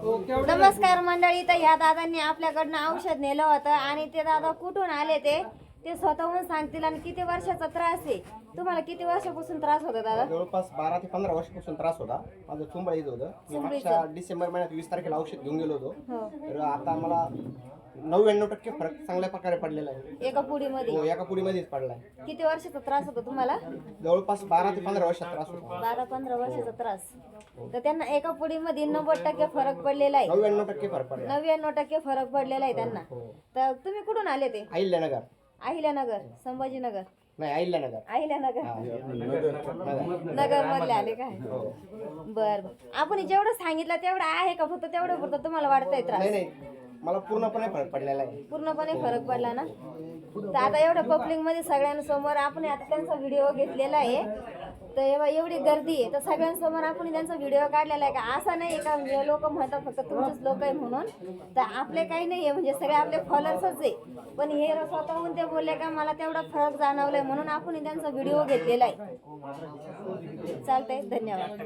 नमस्कार मंडळी. तर ह्या दादांनी आपल्याकडनं औषध नेलं होतं आणि ते दादा कुठून आले ते स्वतःहून सांगतील. आणि किती वर्षाचा त्रास आहे, तुम्हाला किती वर्षापासून त्रास होता दादा? जवळपास 12 ते 15 वर्षापासून त्रास होता. माझं चुंबळीच होतं. मी मागच्या डिसेंबर महिन्यात 20 तारखेला औषध घेऊन गेलो होतो. तर आता मला 99% फरक चांगल्या प्रकारे पडलेला आहे. एका पुडीमध्ये? हो, एका पुडीमध्येच पडलाय. किती वर्षाचा त्रास होता तुम्हाला? जवळपास 12 ते 15 वर्षाचा त्रास होता. 12-15 वर्षाचा त्रास. तर त्यांना एका पुडीमध्ये 90% फरक पडलेला आहे. 99% फरक पडला. 99% फरक पडलेला आहे त्यांना. तर तुम्ही कुठून आले ते? अहिल्यानगर. अहिल्यानगर, संभाजीनगर? नाही, अहिल्यानगर. अहिल्यानगर नगर मधले आले काय? बर. आपण जेवढं सांगितलं तेवढं आहे का? फक्त तेवढं पुरतं तुम्हाला वाटतंय त्रास? नाही नाही, मला पूर्णपणे फरक पडलेला आहे. पूर्णपणे फरक पडला ना? तर आता एवढ्या पब्लिक मध्ये सगळ्यांसमोर आपण आता त्यांचा व्हिडिओ घेतलेला आहे. तर एवढी गर्दी आहे, तर सगळ्यांसमोर आपण त्यांचा व्हिडिओ काढलेला आहे. का असं नाही का लोक म्हणतात फक्त तुमचेच लोक आहे म्हणून? तर आपले काही नाही आहे, म्हणजे सगळे आपले फॉलोअर्सच आहे. पण हे स्वतःहून ते बोलले का मला तेवढा फरक जाणवलाय म्हणून आपण त्यांचा व्हिडिओ घेतलेला आहे. चालतंय, धन्यवाद.